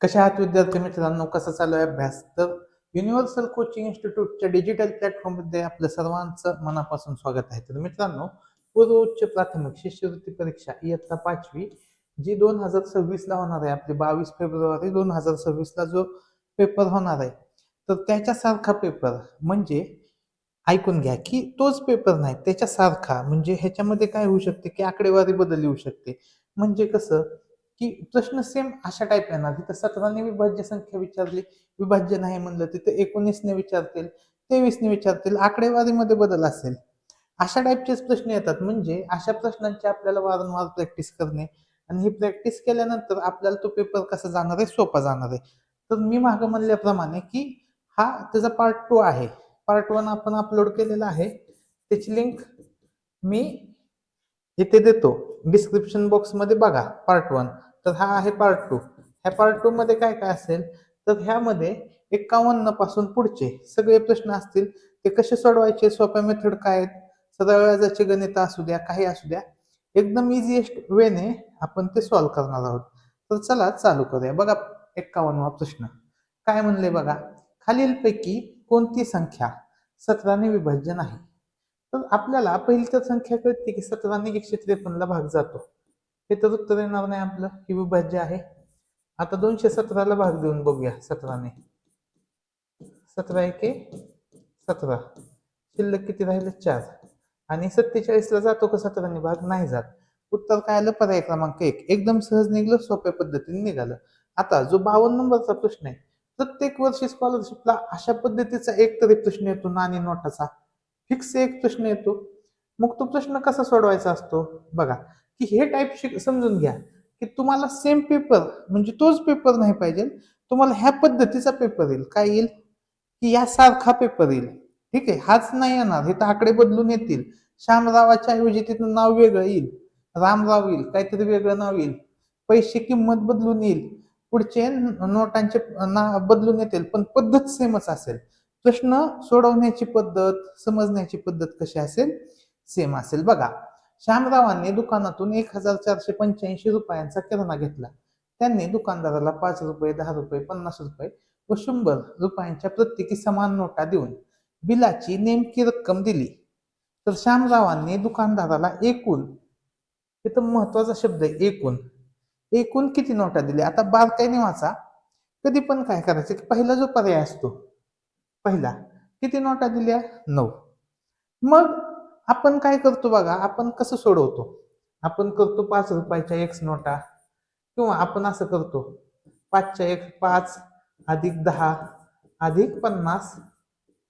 कशा आहात विद्यार्थी मित्रांनो, कसा चालू आहे अभ्यास? तर युनिव्हर्सल कोचिंग इन्स्टिट्यूटच्या डिजिटल प्लॅटफॉर्ममध्ये आपलं सर्वांचं मनापासून स्वागत आहे. तर मित्रांनो, पूर्व उच्च प्राथमिक शिष्यवृत्ती परीक्षा इयत्ता 5वी जी 2026ला होणार आहे, आपली 22 फेब्रुवारी 2026ला जो पेपर होणार आहे, तर त्याच्यासारखा पेपर म्हणजे ऐकून घ्या, की तोच पेपर नाही, त्याच्यासारखा. म्हणजे ह्याच्यामध्ये काय होऊ शकते, की आकडेवारी बदलली होऊ शकते. म्हणजे कसं, की प्रश्न सेम अशा टाईप येणार. तिथं 17ने विभाज्य संख्या विचारली, विभाज्य नाही म्हणलं, तिथं 19ने विचारतील, 23ने विचारतील, आकडेवारीमध्ये बदल असेल. अशा टाईपचेच प्रश्न येतात. म्हणजे अशा प्रश्नांची आपल्याला वारंवार प्रॅक्टिस करणे आणि ही प्रॅक्टिस केल्यानंतर आपल्याला तो पेपर कसा जाणार आहे, सोपा जाणार आहे. तर मी मागं म्हणल्याप्रमाणे, की हा त्याचा पार्ट 2 आहे. पार्ट 1 आपण अपलोड केलेला आहे. त्याची लिंक मी इथे देतो. डिस्क्रिप्शन बॉक्समध्ये बघा पार्ट 1. तर हा आहे पार्ट 2. ह्या पार्ट 2 मध्ये काय काय असेल, तर ह्यामध्ये 51 पासून पुढचे सगळे प्रश्न असतील. ते कसे सोडवायचे, सोप्या मेथड काय आहेत, सरळ व्याजाचे गणित असू द्या, काही असू द्या, एकदम इझिएस्ट वेने आपण ते सॉल्व्ह करणार आहोत. तर चला चालू करूया. बघा 51वा प्रश्न काय म्हणले बघा, खालीलपैकी कोणती संख्या 17ने विभाज्य नाही? तर आपल्याला पहिली तर संख्या कळते, की 17ने 153ला भाग जातो. हे तर उत्तर येणार नाही आपलं, ही विभाज्य आहे. आता 217ला भाग देऊन बघूया 17ने. 17 एके 17, शिल्लक किती राहिले 4. आणि 47ला जातो का 17ने भाग? नाही जात. उत्तर काय आलं? पर्याय क्रमांक 1. एकदम सहज निघलं, सोप्या पद्धतीने निघालं. आता जो 52 नंबरचा प्रश्न आहे, प्रत्येक वर्षी स्कॉलरशिपला अशा पद्धतीचा एक तरी प्रश्न येतो, नाणी नोटाचा फिक्स एक प्रश्न येतो. मग तो प्रश्न कसा सोडवायचा असतो बघा, की हे टाईप समजून घ्या, की तुम्हाला सेम पेपर म्हणजे तोच पेपर नाही पाहिजे, तुम्हाला ह्या पद्धतीचा पेपर येईल. काय येईल? की यासारखा पेपर येईल. ठीक आहे, हाच नाही येणार, हे तर आकडे बदलून येतील. श्यामरावाच्या ऐवजी तिथं नाव वेगळं येईल, रामराव येईल, काहीतरी वेगळं नाव येईल, पैसे किंमत बदलून येईल, पुढचे नोटांचे बदलून येतील, पण पद्धत सेमच असेल. प्रश्न सोडवण्याची पद्धत, समजण्याची पद्धत कशी असेल? सेम असेल. बघा, श्यामरावांनी दुकानातून 1485 रुपयांचा किराणा घेतला. त्यांनी दुकानदाराला 5 रुपये, 10 रुपये, 50 रुपये व 100 रुपयांच्या प्रत्येकी समान नोटा देऊन बिलाची नेमकी रक्कम दिली. तर श्यामरावांनी दुकानदाराला एकूण, इथं महत्वाचा शब्द आहे एकूण, एकूण किती नोटा दिल्या? आता बारकाईने वाचा. कधी पण काय करायचं, की पहिला जो पर्याय असतो, पहिला किती नोटा दिल्या? 9. मग आपण काय करतो बघा, आपण कसं सोडवतो? आपण करतो 5 रुपयाच्या एक्स नोटा, किंवा आपण असं करतो 5च्या एक 5 अधिक 10 अधिक 50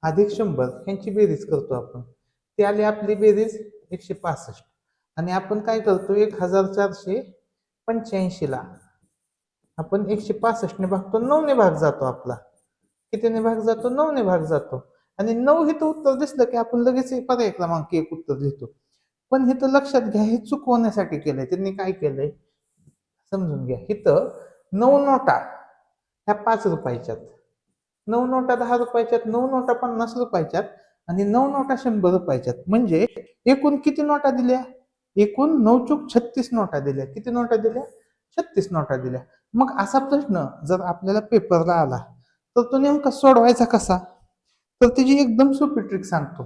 अधिक 100 ह्यांची बेरीज करतो आपण. ती आली आपली बेरीज 165. आणि आपण काय करतो, 1485ला आपण 165ने भागतो, 9ने भाग जातो आपला. कितीने भाग जातो? 9ने भाग जातो. आणि 9 हे तर उत्तर दिसलं, की आपण लगेच पर्याय क्रमांक 1 उत्तर लिहितो. पण हे तर लक्षात घ्या, हे चुकवण्यासाठी केलंय त्यांनी. काय केलंय समजून घ्या. इथं 9 नोटा ह्या 5 रुपयाच्यात, 9 नोटा 10 रुपयाच्यात, 9 नोटा 50 रुपयाच्यात आणि 9 नोटा 100 रुपयाच्यात. म्हणजे एकूण किती नोटा दिल्या? एकूण 9 चूक 36 नोटा दिल्या. किती नोटा दिल्या? 36 नोटा दिल्या. मग असा प्रश्न जर आपल्याला पेपरला आला, तर तो नेमका सोडवायचा कसा? तर त्याची एकदम सोपी ट्रिक सांगतो.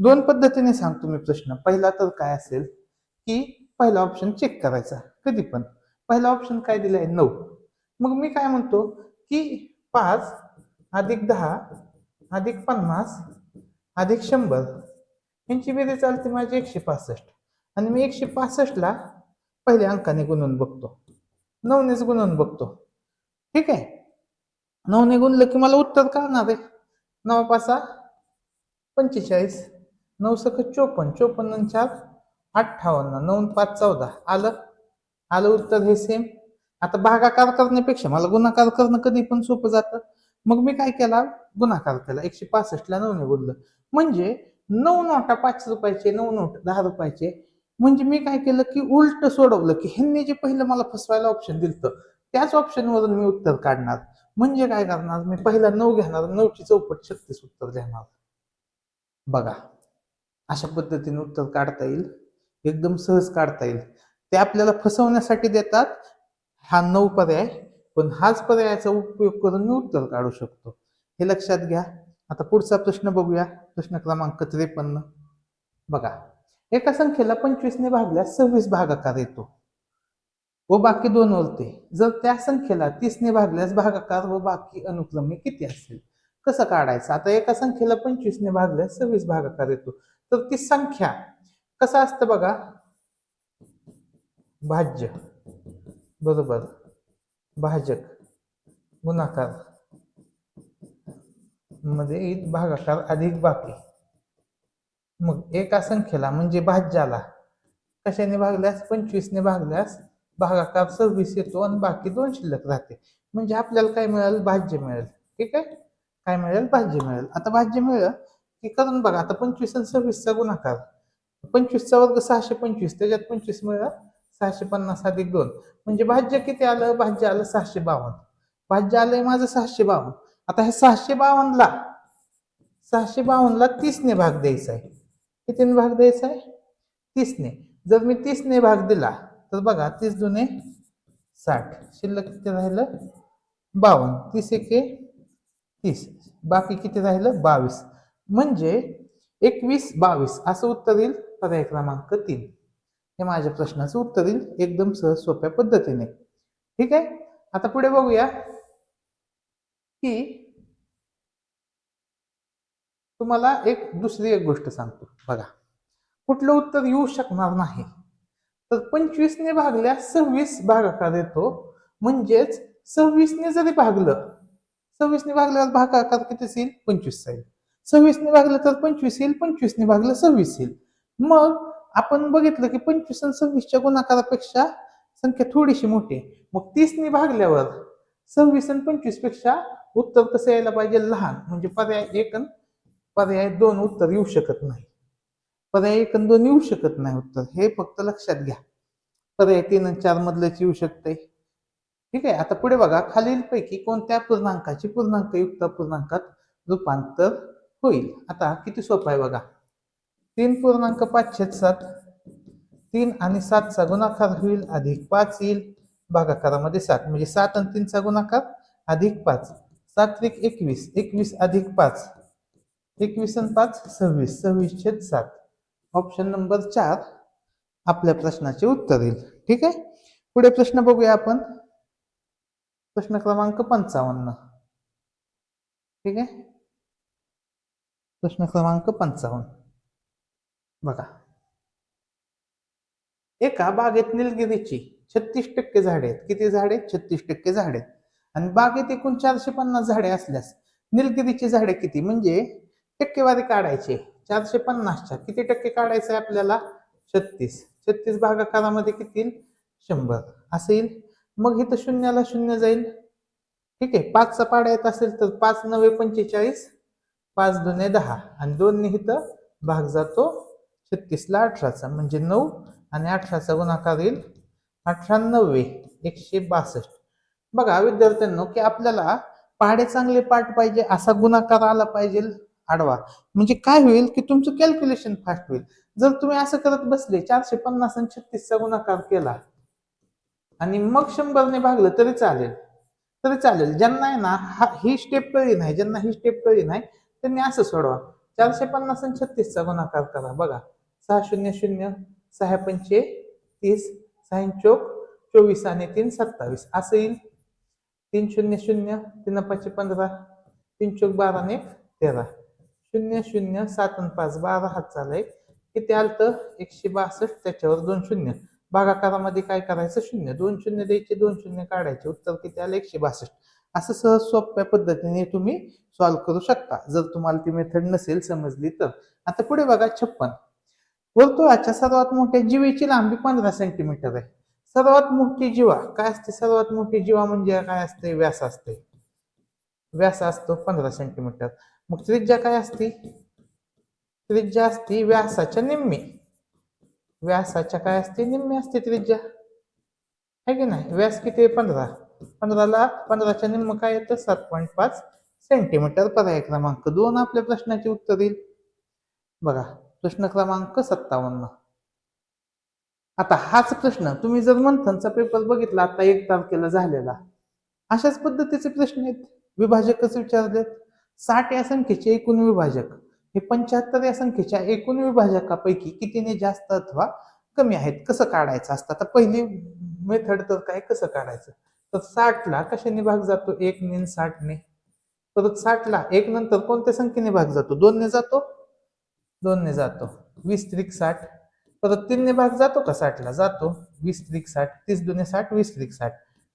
2 पद्धतीने सांगतो मी प्रश्न. पहिला तर काय असेल, की पहिला ऑप्शन चेक करायचा कधी पण. पहिला ऑप्शन काय दिलाय? 9. मग मी काय म्हणतो, की 5 अधिक 10 अधिक 50 अधिक 100 यांची बेरीज चालते माझी 165. आणि मी 165ला पहिल्या अंकाने गुणून बघतो, 9नेच गुणून बघतो. ठीक आहे, 9ने गुणलं की मला उत्तर कळणार आहे. 9 पाचा 45, 9 सक 54, 54 4 58, 9 5 14. आलं उत्तर हे सेम. आता भागाकार करण्यापेक्षा मला गुणाकार करणं कधी पण सोपं जातं. मग मी काय केला? गुणाकार केला. 165ला 9ने गुणलं. म्हणजे 9 नोटा 5 रुपयाचे, 9 नोट 10 रुपयाचे. म्हणजे मी काय केलं, की उलट सोडवलं, की ह्यांनी जे पहिलं मला फसवायला ऑप्शन दिलं, त्याच ऑप्शन वरून मी उत्तर काढणार. म्हणजे काय करणार, मी पहिला 9 घेणार, 9ची चौपट 36 उत्तर देणार. बघा, अशा पद्धतीने उत्तर काढता येईल, एकदम सहज काढता येईल. ते आपल्याला फसवण्यासाठी देतात हा 9 पर्याय, पण हाच पर्यायाचा उपयोग करून मी उत्तर काढू शकतो, हे लक्षात घ्या. आता पुढचा प्रश्न बघूया, प्रश्न क्रमांक 53. बघा, एका संख्येला 25 ने भागल्यास 26 भागाकार येतो व बाकी दोन उरते. जर त्या संख्येला 30 ने भागल्यास भागाकार व बाकी अनुक्रमे किती असेल? कसं काढायचं? आता एका संख्येला 25 ने भागल्यास 26 भागाकार येतो, तर ती संख्या कसं असतं बघा, भाज्य बरोबर भाजक गुणाकार मध्ये भागाकार अधिक बाकी. मग एका संख्येला म्हणजे भाज्याला कशाने भागल्यास 25 ने भागल्यास भागाकार 26 येतो आणि बाकी 2 शिल्लक राहते. म्हणजे आपल्याला काय मिळेल? भाज्य मिळेल. ठीक आहे, काय मिळेल? भाज्य मिळेल. आता भाज्य मिळेल की करून बघा, आता 25 आणि 26 चा गुणाकार, 25 चा वर्ग 625, त्याच्यात 25 मिळेल 650 अधिक 2, म्हणजे भाज्य किती आलं? भाज्य आलं 652. भाज्य आलंय माझं 652. आता हे 652 ला 30 ने भाग द्यायचा आहे. कितीने भाग द्यायचा आहे? 30 ने. जर मी 30 ने भाग दिला तर बघा, 30 दुने 60, शिल्लक किती राहिलं? 52. 30 एके 30, बाकी किती राहिलं? 22. म्हणजे 21 22 असं उत्तर येईल पर्याय क्रमांक 3. हे माझ्या प्रश्नाचं उत्तर येईल एकदम सहज सोप्या पद्धतीने. ठीक आहे, आता पुढे बघूया की तुम्हाला दुसरी एक गोष्ट सांगतो बघा, कुठलं उत्तर येऊ शकणार नाही. तर 25 ने भागल्यास 26 भागाकार येतो, म्हणजेच 26 ने जरी भागलं, 26 ने भागल्यावर भागाकार किती येईल? 25 येईल. 26 ने भागलं तर 25 येईल, 25 ने भागलं 26 येईल. मग आपण बघितलं की 25 आणि 26 च्या गुणाकारापेक्षा संख्या थोडीशी मोठी आहे. मग 30 ने भागल्यावर 26 आणि 25 पेक्षा उत्तर कसं यायला पाहिजे? लहान. म्हणजे पर्याय 1 आणि पर्याय 2 उत्तर येऊ शकत नाही. पर्याय 1 आणि 2 येऊ शकत नाही उत्तर, हे फक्त लक्षात घ्या. पर्याय 3 आणि 4 मधलंच येऊ शकते. ठीक आहे, आता पुढे बघा, खालीलपैकी कोणत्या पूर्णांकाचे पूर्णांकयुक्त पूर्णांकात रूपांतर होईल? आता किती सोपं आहे बघा. 3.5/7, 3 आणि 7 चा गुणाकार होईल अधिक 5 येईल, भागाकारामध्ये 7, म्हणजे 7 आणि 3 चा गुणाकार अधिक 5, 7 त्रिक 21, 21 अधिक 5, 21 आणि 5 26, 26/7. ऑप्शन नंबर 4 आपल्या प्रश्नाचे उत्तर येईल. ठीक आहे, पुढे प्रश्न बघूया आपण, प्रश्न क्रमांक 55. ठीक आहे, प्रश्न क्रमांक 55 बघा, एका बागेत निलगिरीची 36% झाडे आहेत. किती झाडे? 36% झाडे. आणि बागेत एकूण 450 झाडे असल्यास निलगिरीची झाडे किती? म्हणजे टक्केवारी काढायची. 450च्या किती टक्के काढायचं आहे आपल्याला? 36. 36 भागाकारामध्ये किती येईल? 100 असं येईल. मग इथं शून्याला शून्य जाईल. ठीक आहे, 5 चा पाडा येत असेल तर 5 9 45, 5 2 10 आणि 2 ने इथं भाग जातो 36 ला 18चा, म्हणजे 9 आणि 18चा गुणाकार येईल 98 162. बघा विद्यार्थ्यांनो, की आपल्याला पाढे चांगले पाठ पाहिजे, असा गुणाकार आला पाहिजे आडवा. म्हणजे काय होईल की तुमचं कॅल्क्युलेशन फास्ट होईल. जर तुम्ही असं करत बसले 450 आणि 36चा गुणाकार केला आणि मग 100 ने भागलं तरी चालेल. ज्यांना आहे ना ही स्टेप कळली नाही, ज्यांना ही स्टेप कळली नाही, त्यांनी असं सोडवा. 450 आणि 36चा गुणाकार करा. बघा, 6 0 0, 6 5 30, 6 चोक 24 आणि 3 27 असं येईल. 3 0 0, 3 5 15, 3 चोक 12 आणि 13, 0 0 7 आणि 5 12 हात चालय. किती आलं? 162. त्याच्यावर 2 शून्य. भागाकारामध्ये काय करायचं? 0. 2 शून्य द्यायचे, 2 शून्य काढायचे. उत्तर किती आलं? 162. असं सहज सोप्या पद्धतीने तुम्ही सॉल्व्ह करू शकता, जर तुम्हाला ती मेथड नसेल समजली तर. आता पुढे बघा 56. वर्तुळाच्या सर्वात मोठ्या जीवेची लांबी 15 सेंटीमीटर आहे. सर्वात मोठी जीवा काय असते? सर्वात मोठी जीवा म्हणजे काय असते? व्यास असते. व्यास असतो 15 सेंटीमीटर. मग त्रिज्या काय असते? त्रिज्या असते व्यासाच्या निम्मी. व्यासाच्या काय असते? निम्मी असते त्रिज्या, आहे की नाही? व्यास किती? 15. 15ला 15च्या निम्म काय येतं? 7.5 सेंटीमीटर. पर्याय क्रमांक 2 आपल्या प्रश्नाचे उत्तर येईल. बघा, प्रश्न क्रमांक 57. आता हाच प्रश्न तुम्ही जर मंथनचा पेपर बघितला आता 1 तारखेला झालेला, अशाच पद्धतीचे प्रश्न आहेत. विभाजकच विचारलेत. 60 या संख्येचे एकूण विभाजक हे 75 या संख्येच्या एकूण विभाजकापैकी कितीने जास्त अथवा कमी आहेत, कसं काढायचं असतं. आता पहिली मेथड तर काय, कसं काढायचं, तर 60 ला कशाने भाग जातो, 1 ने 60 ने. परत 60 ला 1 नंतर कोणत्या संख्येने भाग जातो, 2 ने जातो, 2 ने जातो, 20 त्रिक 60. परत 3 ने भाग जातो का 60 ला, जातो, 20 त्रिक 60, 30 दुने 60, 20 त्रिक 60.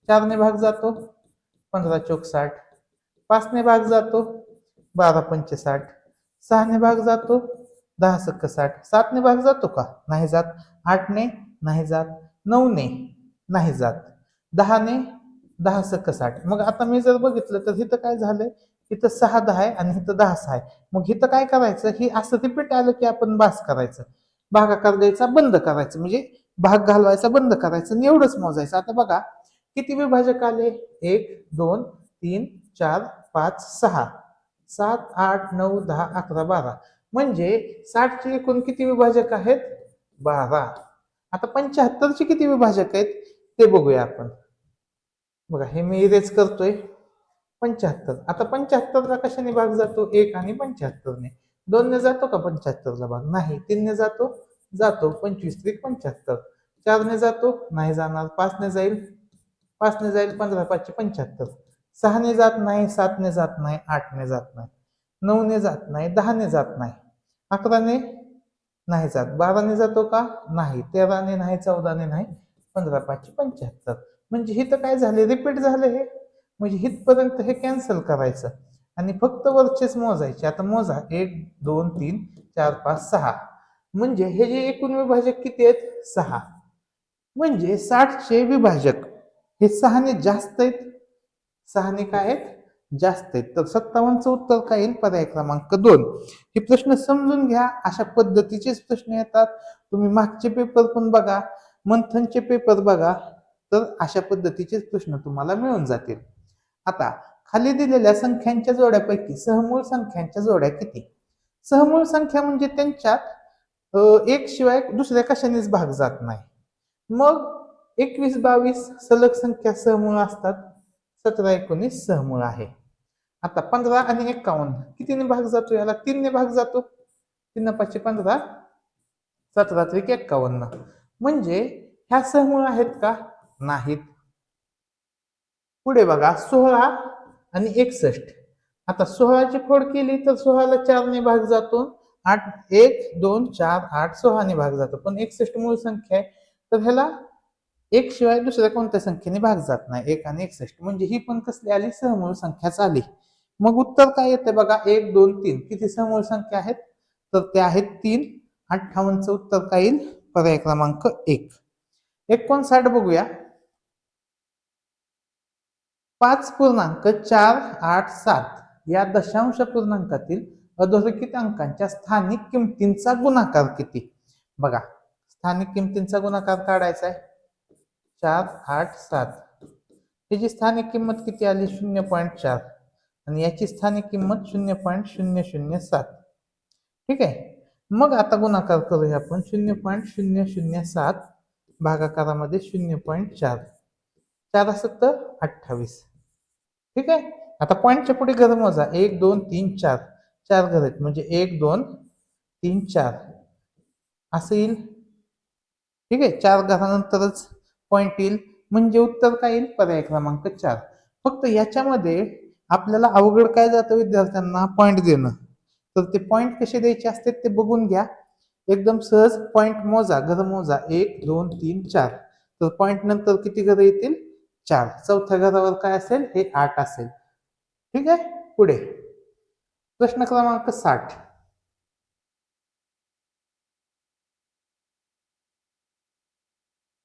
4 ने भाग जातो, 15 चौक 60. 5 ने भाग जातो, 12 पंचे 60. 6 ने भाग जातो, 10 सक्क 60. 7 ने भाग जातो का, नाही जात. 8 ने नाही जात. 9 ने नाही जात. 10 ने 10 सक्क 60. मग आता मी जर बघितलं तर इथं काय झालंय, इथं 6 10 आहे आणि इथं 10 6 आहे. मग इथं काय करायचं, ही असं रिपीट आलं की आपण बास करायचं, भागाकार द्यायचा बंद करायचं, म्हणजे भाग घालवायचा बंद करायचं आणि एवढंच मोजायचं. आता बघा किती विभाजक आले, 1 2 3 4 5 6 7 8 9 10 11 12. म्हणजे 60 चे एकूण किती विभाजक आहेत, 12. आता 75 चे किती विभाजक आहेत ते बघूया आपण. बघा हे मी इरेज करतोय. 75, आता 75 ला कशाने भाग जातो, 1 आणि 75 ने. 2 ने जातो का 75 ला भाग, नाही. 3 ने जातो, जातो, 25 त्रिक 75. 4 ने जातो, नाही जाणार. 5 ने जाईल, 5 ने जाईल, 15 5 75. 6 ने जात नाही, 7 ने जात नाही, 8 ने जात नाही, 9 ने जात नाही, 10 ने जात नाही, 11 ने नाही जात, 12 ने जातो का, नाही. 13 ने नाही, 14 ने नाही, 15 5 75. म्हणजे हे तर काय झाले, रिपीट झाले हे. म्हणजे हितपर्यंत हे कॅन्सल करायचं आणि फक्त वरचेच मोजायचे. आता मोजा, 1 2 3 4 5 6. म्हणजे हे जे एकूण विभाजक किती आहेत, 6. म्हणजे 60 चे विभाजक हे 6 ने जास्त आहेत. 6 ने काय आहेत, जास्त आहेत. तर 57चं उत्तर काय येईल, पर्याय क्रमांक 2. हे प्रश्न समजून घ्या, अशा पद्धतीचेच प्रश्न येतात. तुम्ही मागचे पेपर पण बघा, मंथनचे पेपर बघा, तर अशा पद्धतीचेच प्रश्न तुम्हाला मिळून जातील. आता खाली दिलेल्या संख्यांच्या जोड्यापैकी सहमूळ संख्यांच्या जोड्या किती. सहमूळ संख्या म्हणजे त्यांच्यात एक शिवाय दुसऱ्या कशानेच भाग जात नाही. मग 21 22 सलग संख्या सहमूळ असतात. 17 19 सहमूळ आहे. आता 15 आणि 51 कितीने भाग जातो, याला 3 ने भाग जातो. 3 5 15, 17 त्रिक 51. म्हणजे ह्या सहमूळ आहेत का, नाहीत. पुढे बघा 16 आणि 61. आता 16 ची फोड केली तर 16 ला 4 ने भाग जातो. 8 1 2 4 8 16 ने भाग जातो. पण 61 मूळ संख्या आहे, तर ह्याला एक शिवाय दुसऱ्या कोणत्या संख्येने भाग जात नाही, 1 आणि 61. म्हणजे ही पण कसली आली, सहमूळ संख्याच आली. मग उत्तर काय येते बघा, 1 2 3 किती सहमूळ संख्या आहेत, तर ते आहेत 3. 58चं उत्तर काय येईल, पर्याय क्रमांक 1. 59 बघूया. 5.487 या दशांश पूर्णांकातील अधोरेखित अंकांच्या स्थानिक किमतींचा गुणाकार किती. बघा स्थानिक किमतींचा गुणाकार काढायचा आहे. 487 याची स्थानिक किंमत किती आली, 0.4 आणि याची स्थानिक किंमत 0.007. ठीक आहे. मग आता गुणाकार करूया आपण. 0.007 भागाकारामध्ये 0.4, 4 7 28. ठीक आहे. आता पॉईंटच्या पुढे घर मोजा, 1 2 3 4, 4 घर आहेत म्हणजे 1 2 3 4 असं येईल. ठीक आहे. 4 घरानंतरच पॉईंट येईल, म्हणजे उत्तर काय येईल, पर्याय क्रमांक 4. फक्त याच्यामध्ये आपल्याला अवघड काय जातं विद्यार्थ्यांना, पॉईंट देणं. तर ते पॉईंट कसे द्यायचे असते ते बघून घ्या. एकदम सहज पॉईंट मोजा, घर मोजा, 1 2 3 4. तर पॉईंट नंतर किती घर येतील, 4. चौथ्या घरावर काय असेल, हे 8 असेल. ठीक आहे. पुढे प्रश्न क्रमांक 60.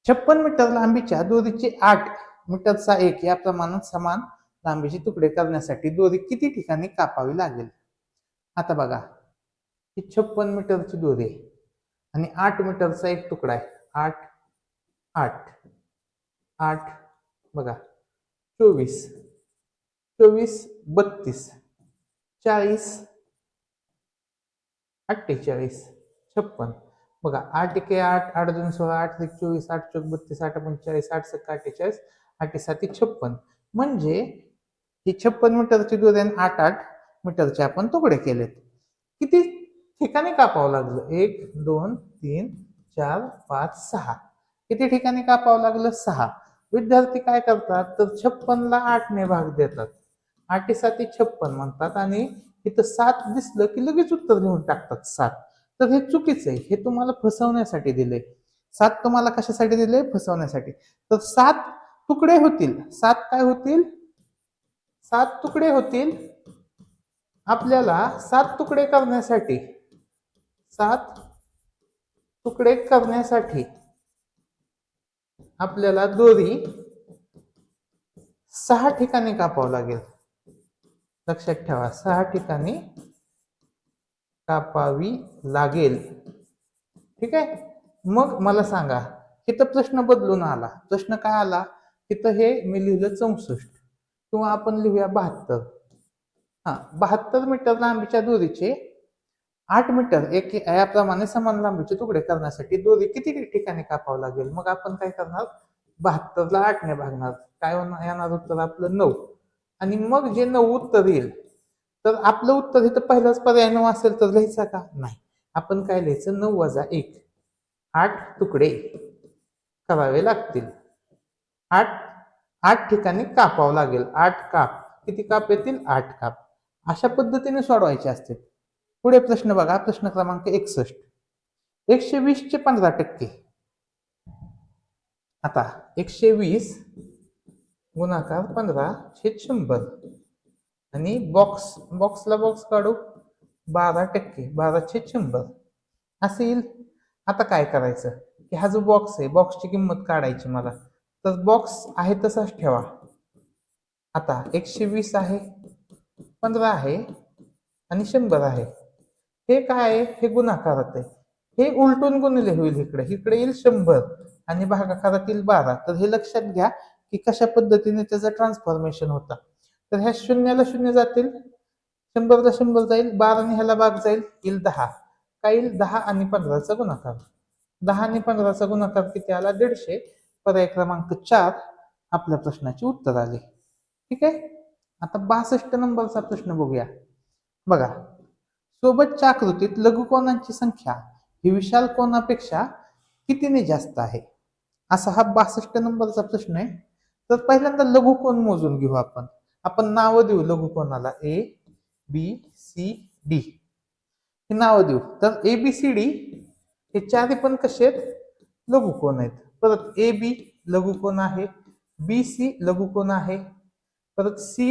56 मीटर लांबीच्या दोरीचे 8 मीटरचा एक या प्रमाणात समान लांबीचे तुकडे करण्यासाठी दोरी किती ठिकाणी कापावी लागेल. आता बघा ही 56 मीटरची दोरी आहे आणि 8 मीटरचा एक तुकडा आहे. 8 8 8 बघा 24 24 32 40 48 56. बघा 8 1 8 8 2 16 8 1 24 8 चौक 32 8 45 8 7 48 8 7 56. म्हणजे ही 56 मीटरची दोरी आणि 8-8 मीटरचे आपण तुकडे केलेत. किती ठिकाणी कापावं लागलं? 1, 2, 3, 4, 5, 6. किती ठिकाणी कापावं लागलं? 6. विद्यार्थी काय करतात? तर 56 ला 8 ने भाग देतात. 8 7 56 म्हणतात आणि इथं 7 दिसलं की लगेच उत्तर लिहून टाकतात 7. तर हे चुकीचं आहे. हे तुम्हाला फसवण्यासाठी दिले. 7 तुम्हाला कशासाठी दिले? फसवण्यासाठी. तर 7 तुकडे होतील. 7 काय होतील? 7 तुकडे होतील. आपल्याला 7 तुकडे करण्यासाठी 7 तुकडे करण्यासाठी आपल्याला दोरी 6 ठिकाणी कापावं लागेल. लक्षात ठेवा, 6 ठिकाणी कापावी लागेल. ठीक आहे. मग मला सांगा, इथं प्रश्न बदलून आला. प्रश्न काय आला? इथं हे मी लिहिलं 64 किंवा आपण लिहूया 72. 72 मीटर लांबीच्या दोरीचे 8 मीटर एक याप्रमाणे समान लांबीचे तुकडे करण्यासाठी दोरी किती ठिकाणी कापावं लागेल? मग आपण काय करणार? 72 ला 8 ने भागणार. काय येणार उत्तर आपलं? 9. आणि मग जे 9 उत्तर येईल, तर आपलं उत्तर इथं पहिलाच पर्याय 9 असेल तर लिहायचा का? नाही. आपण काय लिहायचं? 9 वजा 1. 8 तुकडे करावे लागतील. 8 ठिकाणी कापावं लागेल. 8 काप. किती काप येतील? 8 काप. अशा पद्धतीने सोडवायचे असते. पुढे प्रश्न बघा, प्रश्न क्रमांक 61. 120 चे 15%. आता 120 गुणाकार 15/100 आणि बॉक्सला बॉक्स काढू. 12%, 12/100 असे येईल. आता काय करायचं की हा जो बॉक्स आहे, बॉक्सची किंमत काढायची मला. तर बॉक्स आहे तसाच ठेवा. आता 120 आहे, 15 आहे आणि 100 आहे. हे काय आहे? हे गुणाकारात आहे. हे उलटून गुणिले होईल. इकडे येईल 100 आणि भागाकारात येईल 12. तर हे लक्षात घ्या की कशा पद्धतीने त्याचं ट्रान्सफॉर्मेशन होतं. तर ह्या शून्याला शून्य जातील, 100 ला 100 जाईल, 12 ने ह्याला भाग जाईल, येईल 10. काय येईल? 10 आणि 15चा गुणाकार. 10 आणि 15चा गुणाकार किती आला? 150. पर्याय क्रमांक 4 आपल्या प्रश्नाचे उत्तर आले. ठीक आहे. आता 62 नंबरचा प्रश्न बघूया. बघा, सोबतच्या आकृतीत लघुकोनांची संख्या ही विशाल कोनापेक्षा कितीने जास्त आहे? असा हा 62 नंबरचा प्रश्न आहे. तर पहिल्यांदा लघुकोन मोजून घेऊ आपण. आपण नाव देऊ लघुकोनाला A, B, C, D. हे नाव देऊ. तर A, B, C, D हे चारही पण कसे आहेत? लघुकोन आहेत. परत A, B लघुकोन आहे, B, C लघुकोन आहे, परत C,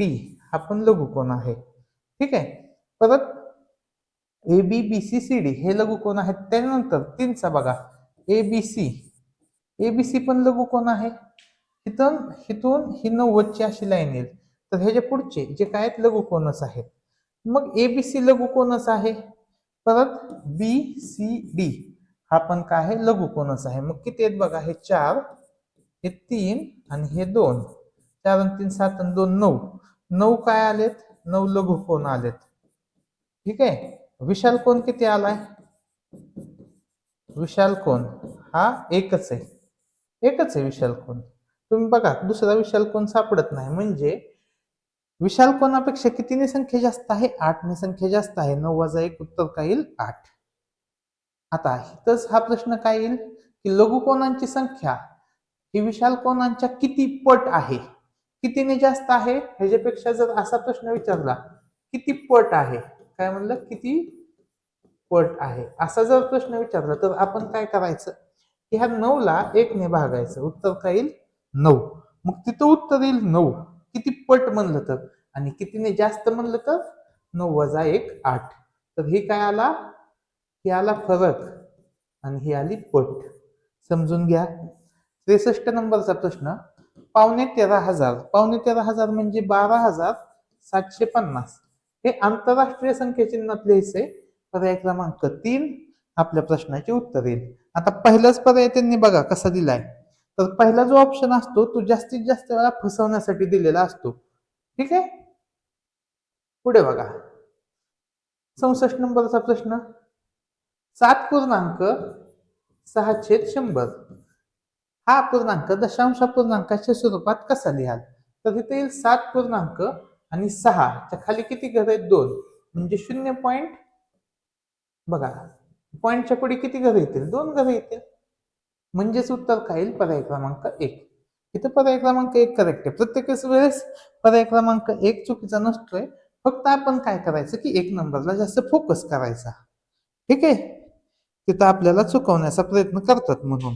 D हा पण लघुकोन आहे. ठीक आहे. परत A B B C C D हे लघुकोन आहेत. त्यानंतर 3चा बघा, ए बी सी पण लघुकोन आहे. इथून इथून ही 90ची अशी लाईन येईल. तर ह्याच्या पुढचे जे काय आहेत लघुकोनच आहेत. मग ए बी सी लघुकोनच आहे. परत बी सी डी हा पण काय आहे? लघुकोनच आहे. मग किती आहेत बघा, हे 4, हे 3 आणि हे 2. 4 आणि 3 7 आणि 2 9. 9 काय आलेत? 9 लघुकोन आलेत. ठीक आहे. विशाल कोण किती आलाय? विशाल कोण हा एकच आहे. एकच आहे विशाल कोण. तुम्ही बघा, दुसरा विशाल कोण सापडत नाही. म्हणजे विशाल कोणापेक्षा कितीने संख्या जास्त आहे? 8 ने संख्या जास्त आहे. 9 वजा 1 उत्तर काय येईल? 8. आता इथंच हा प्रश्न काय येईल की लघुकोनांची संख्या ही विशाल कोनांच्या किती पट आहे? कितीने जास्त आहे? ह्याच्यापेक्षा जर असा प्रश्न विचारला, किती पट आहे? काय म्हणलं? किती पट आहे असा जर प्रश्न विचारला तर आपण काय करायचं की ह्या 9 ला 1 ने भागायचं. उत्तर काय येईल? 9. मग तिथं उत्तर येईल 9. किती पट म्हणलं तर, आणि कितीने जास्त म्हणलं तर 9 वजा 1 8. तर हे काय आला? हे आला फरक आणि ही आली पट. समजून घ्या. 63 नंबरचा प्रश्न, 13,500. 13,500 म्हणजे 12,750. हे आंतरराष्ट्रीय संख्येचिन्हात लिहायचंय. पर्याय क्रमांक 3 आपल्या प्रश्नाचे उत्तर येईल. आता पहिलाच पर्याय त्यांनी बघा कसा दिलाय. तर पहिला जो ऑप्शन असतो तो जास्तीत जास्त वेळा फसवण्यासाठी दिलेला असतो. ठीक आहे. पुढे बघा, 64 नंबरचा प्रश्न, 7.6/100 हा पूर्णांक दशांश पूर्णांकाच्या स्वरूपात कसा लिहाल? तर इथे येईल 7 आणि 6च्या खाली किती घर आहेत 2 म्हणजे 0. बघा पॉईंटच्या पुढे किती घर येतील 2 घर येतील म्हणजेच उत्तर काय येईल पर्याय क्रमांक 1. इथं पर्याय क्रमांक 1 करेक्ट आहे. प्रत्येक वेळेस पर्याय क्रमांक 1 चुकीचा नसतोय. फक्त आपण काय करायचं की 1 नंबरला जास्त फोकस करायचा. ठीक आहे. तिथं आपल्याला चुकवण्याचा प्रयत्न करतात म्हणून.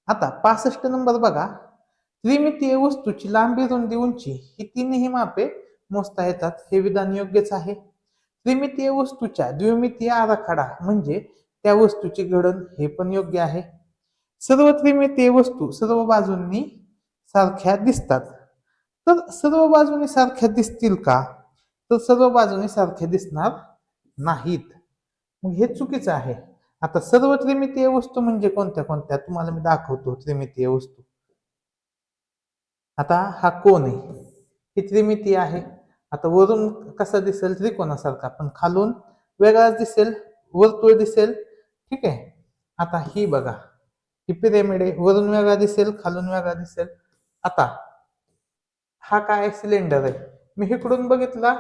आता 65 नंबर बघा. त्रिमितीय वस्तूची लांबी रुंदी उंची ही तीनही मापे मोजता येतात हे विधान योग्यच आहे. त्रिमितीय वस्तूच्या द्विमितीय आराखडा म्हणजे त्या वस्तूची घडण हे पण योग्य आहे. सर्व त्रिमितीय वस्तू सर्व बाजूंनी सारख्या दिसतात. तर सर्व बाजूनी सारख्या दिसतील का? तर सर्व बाजूनी सारख्या दिसणार नाहीत. मग हे चुकीचं आहे. आता सर्व त्रिमितीय वस्तू म्हणजे कोणत्या कोणत्या तुम्हाला मी दाखवतो. त्रिमितीय वस्तू आता हा कोण आहे ही त्रिमितीय आहे. आता वरून कसा दिसेल त्रिकोणासारखा पण खालून वेगळाच दिसेल वर्तुळ दिसेल. ठीक आहे. आता ही बघा ही पिरॅमिड आहे वरून वेगळा दिसेल खालून वेगळा दिसेल. आता हा काय सिलेंडर आहे मी इकडून बघितला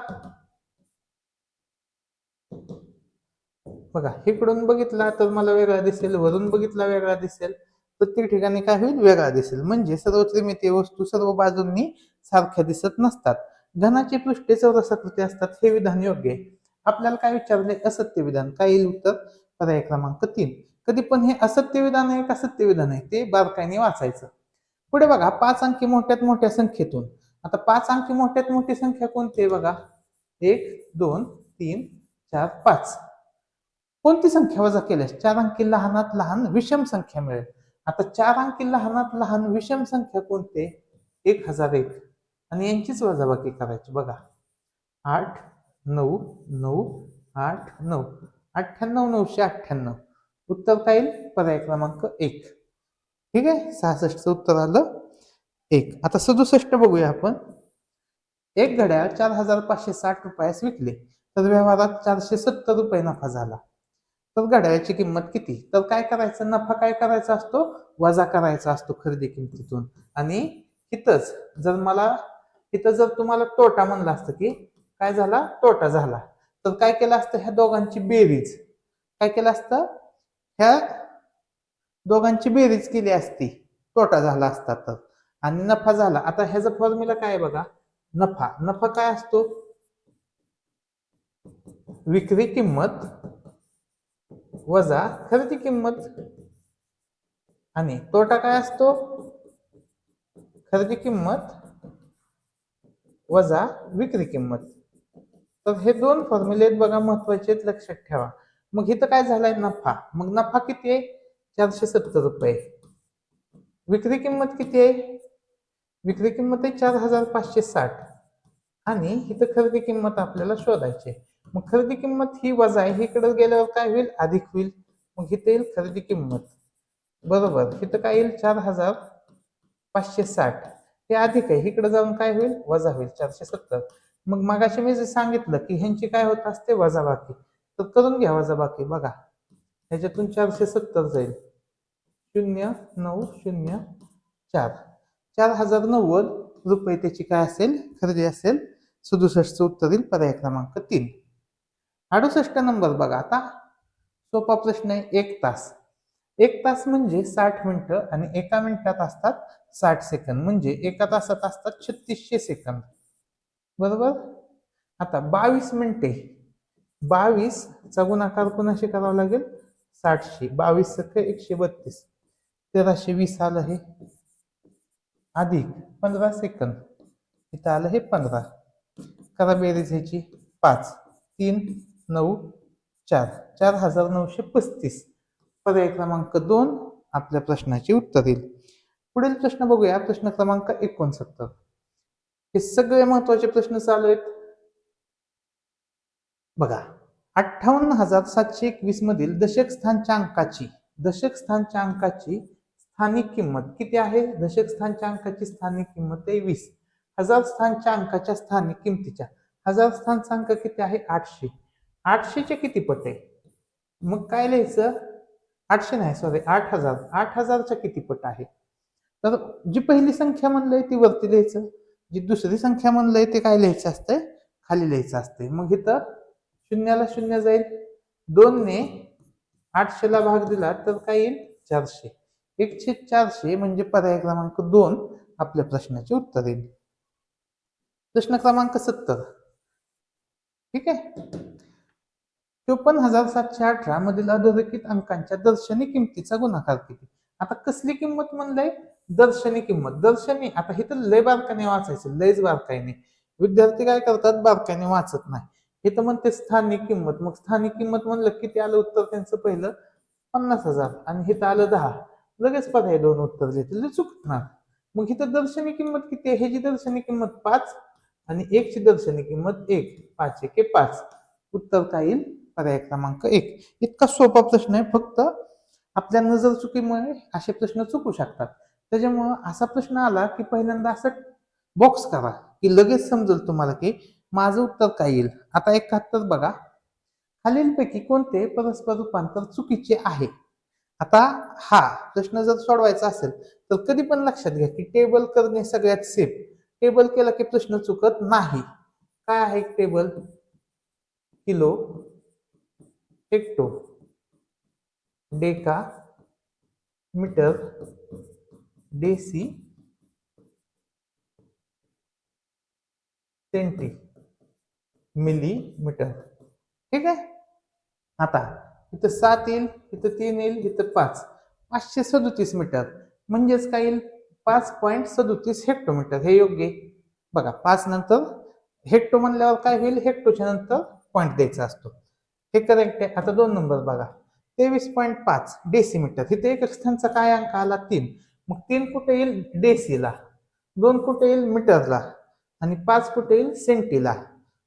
बघा इकडून बघितला तर मला वेगळा दिसेल वरून बघितला वेगळा दिसेल प्रत्येक ठिकाणी काय होईल वेगळा दिसेल म्हणजे सर्व त्रिमितीय वस्तू सर्व बाजूंनी सारख्या दिसत नसतात. घनाची पृष्ठे चौरसाकृती असतात हे विधान योग्य आहे. आपल्याला काय विचारले असत्य विधान काय येईल उत्तर पर्याय क्रमांक 3. कधी पण हे असत्य विधान आहे का सत्य विधान आहे ते बारकाईने वाचायचं. पुढे बघा 5 अंकी मोठ्यात मोठ्या संख्येतून. आता 5 अंकी मोठ्यात मोठी संख्या कोणती आहे बघा 1 2 3 4 5. कोणती संख्या वजा केल्यास 4 अंकी लहानात लहान विषम संख्या मिळेल. आता 4 अंकी लहानात लहान विषम संख्या कोणते 1001 आणि यांचीच वजाबाकी करायची बघा 8 9 9 8 9 98 998. उत्तर काय येईल पर्याय क्रमांक 1. ठीक आहे 66चं उत्तर आलं 1. आता 67 बघूया आपण. एक घड्याळ 4560 रुपयास विकले तर व्यवहारात 470 रुपये नफा झाला. तर घड्याळाची किंमत किती? तर काय करायचं नफा काय करायचा असतो वजा करायचा असतो खरेदी किमतीतून. आणि इथं जर तुम्हाला तोटा म्हणलं असतं की काय झाला तोटा झाला तर काय केलं असतं ह्या दोघांची बेरीज काय केलं असतं ह्या दोघांची बेरीज केली असती तोटा झाला असता तर आणि नफा झाला. आता ह्याचा फॉर्म्युला काय बघा नफा काय असतो विक्री किंमत वजा खरेदी किंमत आणि तोटा काय असतो खरेदी किंमत वजा विक्री किंमत. तर हे दोन फॉर्म्युले बघा महत्वाचे आहेत लक्षात ठेवा. मग इथं काय झालंय नफा मग नफा किती आहे 470 रुपये. विक्री किंमत किती आहे विक्री किंमत आहे 4560 आणि इथं खरेदी किंमत आपल्याला शोधायची. मग खरेदी किंमत ही वजा आहे इकडे गेल्यावर काय होईल अधिक होईल. मग इथे येईल खरेदी किंमत बरोबर इथं काय येईल 4560 हे अधिक आहे इकडे जाऊन काय होईल वजा होईल 470. मग मगाशी मी जे सांगितलं की ह्यांची काय होत असते वजाबाकी तर करून घ्या वजाबाकी बघा ह्याच्यातून 470 जाईल 0904 4090 रुपये त्याची काय असेल खरेदी असेल. 67चं उत्तर येईल पर्याय क्रमांक 3. 68 नंबर बघा आता सोपा प्रश्न आहे 1 तास. 1 तास म्हणजे 60 मिनिटं आणि एका मिनिटात असतात 60 सेकंद म्हणजे एका तासात असतात 3600 सेकंद बरोबर. आता 22 मिनिटे 22 चा गुणाकार कोणाशी करावा लागेल 60शी 22 सक 132 1320 आलं हे अधिक 15 सेकंद इथं आलं हे 15 करा बेरीज ह्याची 5 3 9 4 4935 पर्याय क्रमांक 2 आपल्या प्रश्नाची उत्तर येईल. पुढील प्रश्न बघूया प्रश्न क्रमांक 69. हे सगळे महत्वाचे प्रश्न चालू आहेत बघा 58,721 मधील दशक स्थानच्या अंकाची स्थानिक किंमत किती आहे. दशक स्थानच्या अंकाची स्थानिक किंमत आहे 20. हजार स्थानच्या अंकाच्या स्थानिक किमतीच्या हजार स्थानचा अंक किती आहे 800. 800चे किती पट आहे मग काय लिहायचं 800 नाही सॉरी 8000 8000च्या किती पट आहे. तर जी पहिली संख्या म्हणलंय ती वरती लिहायचं जी दुसरी संख्या म्हणलंय ते काय लिहायचं असतंय, खाली लिहायचं असतंय. मग इथं शून्याला शून्य जाईल, 2 ने 800 ला भाग दिला तर काय येईल, 400. 1/400 म्हणजे पर्याय क्रमांक 2 आपल्या प्रश्नाचे उत्तर येईल. प्रश्न क्रमांक 70. ठीक आहे. 54,718 मधील अधोरेखित अंकांच्या दर्शनी किमतीचा गुणाकार किती? आता कसली किंमत म्हणलंय, दर्शनी किंमत. दर्शनी आता हे तर लय बारकाने वाचायचं, लयच बारकाईने. विद्यार्थी काय करतात, बारकाईने वाचत नाही. हे तर म्हणते स्थानिक किंमत. मग स्थानिक किंमत म्हणलं किती आलं उत्तर त्यांचं पहिलं, 50,000 आणि हे तर आलं 10. लगेच पर्याय 2 उत्तर देतील, चुकणार. मग इथं दर्शनी किंमत किती आहे, ह्याची दर्शनी किंमत 5 आणि 1 ची दर्शनी किंमत 1. 5 1 5. उत्तर काय येईल, पर्याय क्रमांक 1. इतका सोपा प्रश्न आहे, फक्त आपल्या नजर चुकीमुळे असे प्रश्न चुकू शकतात. त्याच्यामुळं असा प्रश्न आला की पहिल्यांदा असं बॉक्स करा की लगेच समजेल तुम्हाला की माझं उत्तर काय येईल. आता 71 बघा, खालीलपैकी कोणते परस्पर रूपांतर चुकीचे आहे. आता हा प्रश्न जर सोडवायचा असेल तर कधी पण लक्षात घ्या की टेबल करणे सगळ्यात सेफ. टेबल केला की प्रश्न चुकत नाही. काय आहे table, kilo, hecto, deca, metre, deci, centi, millimetre. ठीक आहे. आता इथं 7 येईल, इथं 3 येईल, इथं 5. 537 मीटर म्हणजेच काय येईल, 5.37 हेक्टोमीटर. हे योग्य आहे. बघा 5 नंतर हेक्टो म्हणल्यावर काय होईल, हेक्टोच्या नंतर पॉईंट द्यायचा असतो. हे करेक्ट आहे. आता 2 नंबर बघा, 23.5 डेसिमीटर. इथे एक स्थानचा काय अंक आला, 3. मग 3 कुठे येईल, डेसीला. 2 कुठे येईल, मीटरला. आणि 5 कुठे येईल, सेंटीला.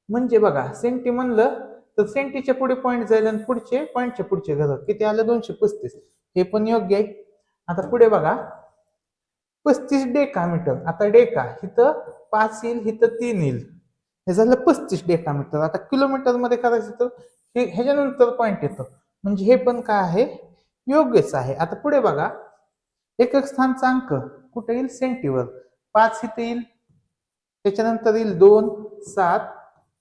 म्हणजे बघा सेंटी म्हणलं तर सेंटीच्या पुढे पॉईंट जाईल आणि पुढचे पॉईंटच्या पुढचे घर किती आलं, 235. हे पण योग्य आहे. आता पुढे बघा, 35 डेकामीटर. आता डेका इथं 5 येईल, इथं 3 येईल. हे झालं 35 डेकामीटर. आता किलोमीटर मध्ये करायचं तर ह्याच्यानंतर पॉईंट येतो, म्हणजे हे पण काय आहे, योग्यच आहे. आता पुढे बघा, एकक स्थानचा अंक कुठे येईल, सेंटीवर. 5 इथे येईल, त्याच्यानंतर येईल 2 7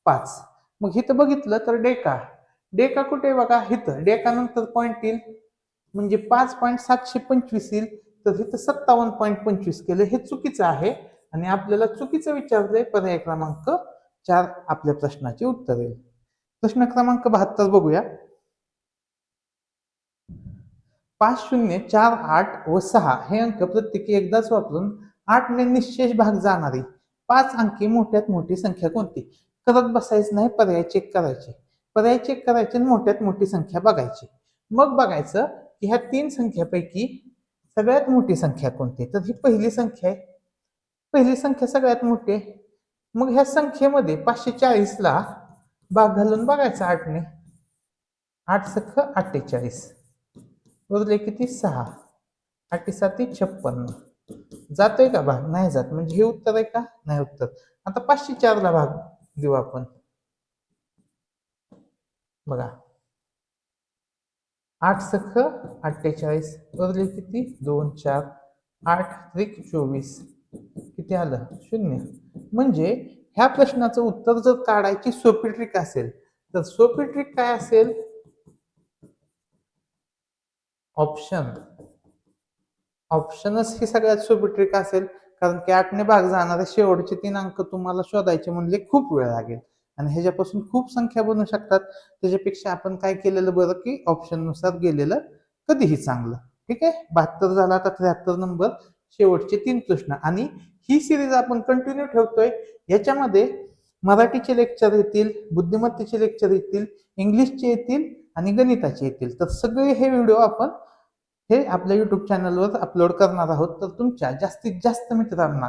5. मग इथं बघितलं तर डेका, डेका कुठे बघा, इथं डेका नंतर पॉईंट येईल, म्हणजे 5.725 येईल. तर इथं 57.25 केलं, हे चुकीचं आहे आणि आपल्याला चुकीचं विचारलंय. पर्याय क्रमांक 4 आपल्या प्रश्नाचे उत्तर येईल. प्रश्न क्रमांक 72 बघूया. 5 0 4 8 व 6 हे अंक प्रत्येकी एकदाच वापरून 8 ने निश्चेष भाग जाणारी 5 अंकी मोठ्यात मोठी संख्या कोणती. करत बसायचं नाही, पर्याय चेक करायचे. पर्याय चेक करायचे आणि मोठ्यात मोठी संख्या बघायची. मग बघायचं की ह्या 3 संख्यापैकी सगळ्यात मोठी संख्या कोणती. तर ही पहिली संख्या आहे, पहिली संख्या सगळ्यात मोठी आहे. मग ह्या संख्येमध्ये 540 ला भाग घालून बघायचा 8 ने. 8 सख 48, उरले किती, 6. 8 7 56. जातोय का भाग, नाही जात, म्हणजे हे उत्तर आहे का, नाही उत्तर. आता 504 ला भाग देऊ आपण. बघा 8 सख 48, उरले किती, 2 4. 8 त्रिक 24, किती आलं, 0. म्हणजे ह्या प्रश्नाचं उत्तर जर काढायची सोपी ट्रिक असेल तर सोपी ट्रिक काय असेल, ऑप्शन. ऑप्शनच ही सगळ्यात सोपी ट्रिक असेल, कारण की 8 ने भाग जाणारे शेवटचे 3 अंक तुम्हाला शोधायचे म्हणजे खूप वेळ लागेल आणि ह्याच्यापासून खूप संख्या बनू शकतात. त्याच्यापेक्षा आपण काय केलेलं बरं की ऑप्शन नुसार गेलेलं कधीही चांगलं. ठीक आहे. 72 झाला. आता 73 नंबर, शेवटचे 3 प्रश्न. आणि ही सिरीज आपण कंटिन्यू ठेवतोय. याच्यामध्ये मराठीचे लेक्चर येतील, बुद्धिमत्तेचे लेक्चर येतील, इंग्लिशचे येतील आणि गणिताचे येतील. तर सगळे हे व्हिडिओ आपण हे आपल्या युट्यूब चॅनलवर अपलोड करणार आहोत. तर तुमच्या जास्तीत जास्त मित्रांना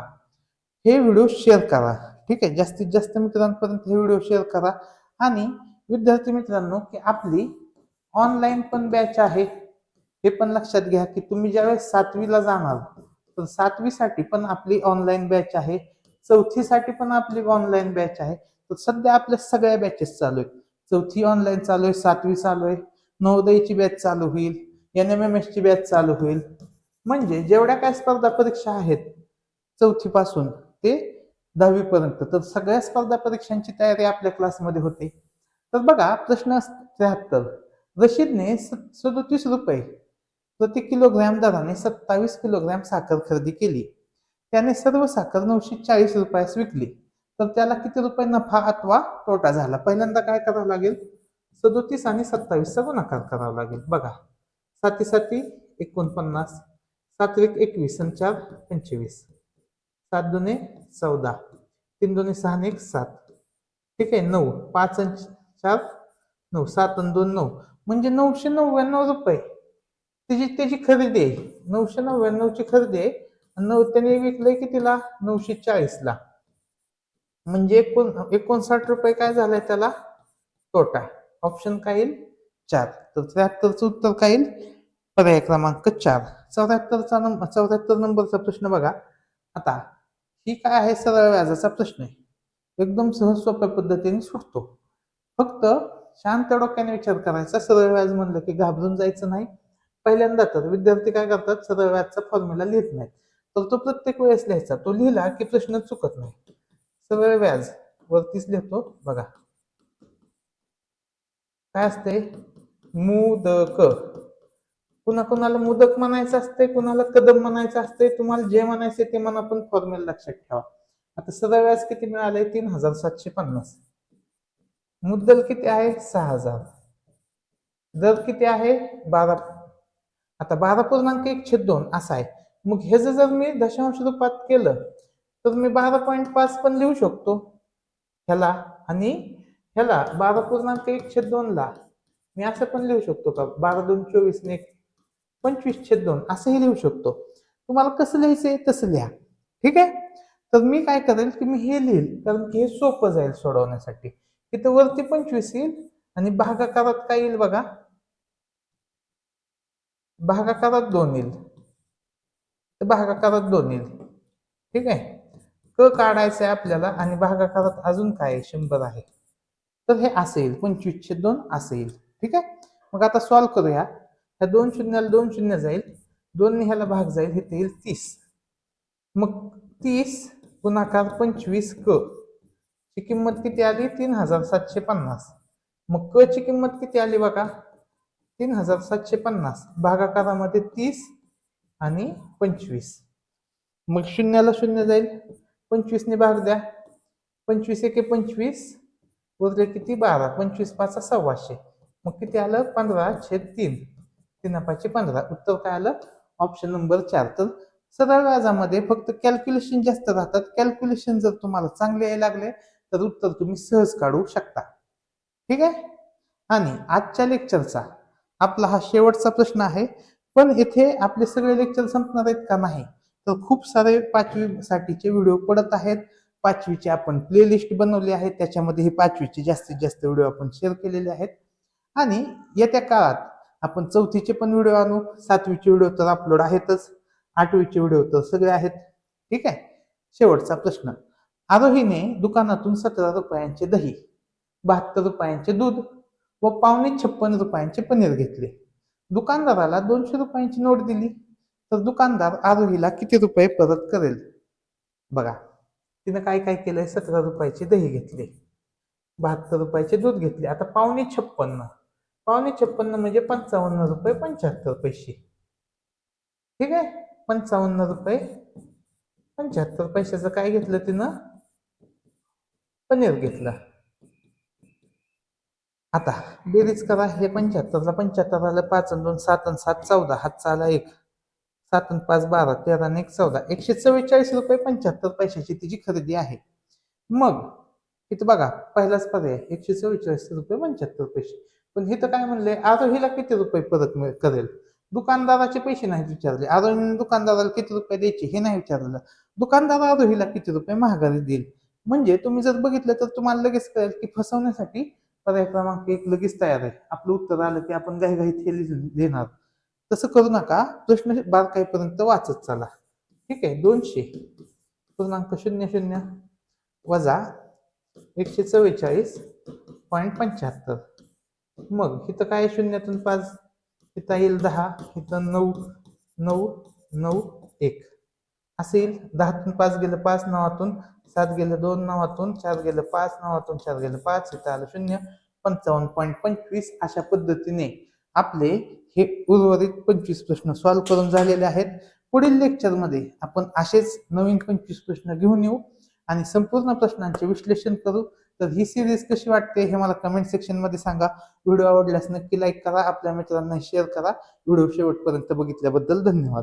हे व्हिडिओ शेअर करा. ठीक आहे. जास्तीत जास्त मित्रांपर्यंत हे व्हिडिओ शेअर करा. आणि विद्यार्थी मित्रांनो, की आपली ऑनलाईन पण बॅच आहे, हे पण लक्षात घ्या की तुम्ही ज्यावेळेस 7वी ला जाणार तर 7वी साठी पण आपली ऑनलाईन बॅच आहे, 4थी साठी पण आपली ऑनलाईन बॅच आहे. तर सध्या आपल्या सगळ्या बॅचेस चालू आहेत. 4थी ऑनलाईन चालू आहे, 7वी चालू आहे, नवोदयची बॅच चालू होईल, NMMS ची बॅच चालू होईल. म्हणजे जेवढ्या काय स्पर्धा परीक्षा आहेत 4थी पासून ते 10वी पर्यंत तर सगळ्या स्पर्धा परीक्षांची तयारी आपल्या क्लासमध्ये होते. तर बघा प्रश्न 73. रशीदने 37 रुपये प्रति किलोग्रॅम दराने 27 किलोग्रॅम साखर खरेदी केली. त्याने सर्व साखर 940 रुपयास विकली. तर त्याला किती रुपये नफा अथवा तोटा झाला? पहिल्यांदा काय करावं लागेल? 37 आणि 27 चा गुणाकार करावा लागेल. बघा 7 7 49, 7 1 21 आणि 4 25, 7 2 14, 3 2 6 आणि 1 7. ठीक आहे. 9 5 आणि 4 9, 7 आणि 2 9, म्हणजे 999 रुपये त्याची खरेदी आहे. 999 ची खरेदी आहे आणि त्याने विकलंय कितीला? 940 ला. म्हणजे 59 रुपये काय झालंय त्याला? तोटा. ऑप्शन काय येईल? 4. तर 73चं उत्तर काय येईल? पर्याय क्रमांक 4. 74 नंबरचा प्रश्न बघा. आता ही काय आहे? सरळ व्याजाचा प्रश्न आहे. एकदम सहज सोप्या पद्धतीने सुटतो. फक्त शांत डोक्याने विचार करायचा. सरळ व्याज म्हणलं की घाबरून जायचं नाही. पहिल्यांदा तर विद्यार्थी काय करतात? सरळ व्याजचा फॉर्म्युला लिहित नाहीत. तर तो प्रत्येक वेळेस लिहायचा. तो लिहिला की प्रश्न चुकत नाही. सरळ व्याज वरतीच लिहितो बघा. काय असते? मुदक. कुणाला मुदक म्हणायचं असते, कुणाला कदम म्हणायचं असते. तुम्हाला जे म्हणायचे ते म्हणा, पण फॉर्म्युला लक्षात ठेवा. आता सरळ व्याज किती मिळाले? 3750. मुद्दल किती आहे? 6000. दर किती आहे? 12. आता 12.1/2 असा आहे. मग ह्याचं जर मी दशांश रूपात केलं तर मी 12.5 पण लिहू शकतो ह्याला, आणि ह्याला 12.1/2 ला मी असं पण लिहू शकतो का? 12 2 24 ने 25/2 असंही लिहू शकतो. तुम्हाला कसं लिहायचंय तसं लिहा. ठीक आहे. तर मी काय करेल की मी हे लिहिल, कारण की हे सोपं जाईल सोडवण्यासाठी. इथं वरती 25 येईल आणि भागाकारात काय येईल बघा? भागाकारात 2 येईल. तर भागाकारात 2 येईल. ठीक आहे. क काढायचं आहे आपल्याला आणि भागाकारात अजून काय? 100 आहे. तर हे असं येईल, 25/2 असं येईल. ठीक आहे. मग आता सॉल्व्ह करूया. ह्या 2 शून्याला 2 शून्य जाईल, 2 ने ह्याला भाग जाईल, इथे येईल 30. मग 30 गुणाकार 25 क ची किंमत किती आली? 3750. मग क ची किंमत किती आली बघा? 3750. भागाकारामध्ये 30 आणि 25. मग शून्याला शून्य जाईल, 25 ने भाग द्या. 25 एके 25, उरले किती? 12. 25 5 1,600. मग किती आलं? 15/3. 3/15. उत्तर काय आलं? Option number 4. तर सरळ व्याजामध्ये फक्त कॅल्क्युलेशन जास्त राहतात. कॅल्क्युलेशन जर तुम्हाला चांगले यायला लागले तर उत्तर तुम्ही सहज काढू शकता. ठीक आहे. आणि आजच्या लेक्चरचा आपला हा शेवटचा प्रश्न आहे. पण इथे आपले सगळे लेक्चर संपणार आहेत का? नाही. तर खूप सारे 5वी साठीचे व्हिडिओ पडत आहेत. 5वीचे आपण प्लेलिस्ट बनवली आहे, त्याच्यामध्ये हे 5वीचे जास्तीत जास्त व्हिडिओ आपण शेअर केलेले आहेत. आणि येत्या काळात आपण 4थीचे पण व्हिडिओ आणू. 7वीचे व्हिडिओ तर अपलोड आहेतच, 8वीचे व्हिडिओ तर सगळे आहेत. ठीक आहे. शेवटचा प्रश्न. आरोहीने दुकानातून 17 रुपयांचे दही, 72 रुपयांचे दूध व 56 रुपयांचे पनीर घेतले. दुकानदाराला 200 रुपयांची नोट दिली, तर दुकानदार आरोहीला किती रुपये परत करेल? बघा, तिनं काय काय केलंय? 17 रुपयाचे दही घेतले, 72 रुपयाचे दूध घेतले. आता 5.56 म्हणजे 55 रुपये 75 पैसे. ठीक आहे. 55 रुपये 75 पैशाचं काय घेतलं तिनं? पनीर घेतलं. आता बेरीज करा. हे 75ला 75 आलं, 5 आणि 2 7 आणि 7 14, हातचा आला 1, 7 आणि 5 12, 13 आणि 1 14. 144 रुपये 75 पैशाची तिची खरेदी आहे. मग इथं बघा, पहिलाच पर्याय 144 रुपये 75 पैसे. पण इथं काय म्हणले? आरोहीला किती रुपये परत करेल? दुकानदाराचे पैसे नाही विचारले. आरोहीने दुकानदाराला किती रुपये द्यायचे हे नाही विचारलं. दुकानदार आरोहीला किती रुपये महागारी देईल. म्हणजे तुम्ही जर बघितलं तर तुम्हाला लगेच कळेल की फसवण्यासाठी पर्याय क्रमांक 1 लगेच तयार आहे. आपलं उत्तर आलं की आपण घाईघाईत हे लिहिणार. तसं करू नका. प्रश्न बारकाईपर्यंत वाचत चला. ठीक आहे. 200.00 वजा 144.75. मग इथं काय? 0तून 5, इथं येईल 10, इथं 9 9 9 1. असे येईल 10तून 5 गेलं 5 नावातून, 7 गेलं 2 नावातून, 4 गेलं 5 नावातून, 4 गेलं 5, इथं आलं 0, 55.25 अशा पद्धतीने आपले हे उर्वरित 25 प्रश्न सॉल्व्ह करून झालेले आहेत. पुढील लेक्चरमध्ये आपण असेच नवीन 25 प्रश्न घेऊन येऊ आणि संपूर्ण प्रश्नांचे विश्लेषण करू. तर ही सिरीज कशी वाटते हे मला कमेंट सेक्शनमध्ये सांगा. व्हिडिओ आवडल्यास नक्की लाईक करा, आपल्या मित्रांना शेअर करा. व्हिडिओ शेवटपर्यंत बघितल्याबद्दल धन्यवाद.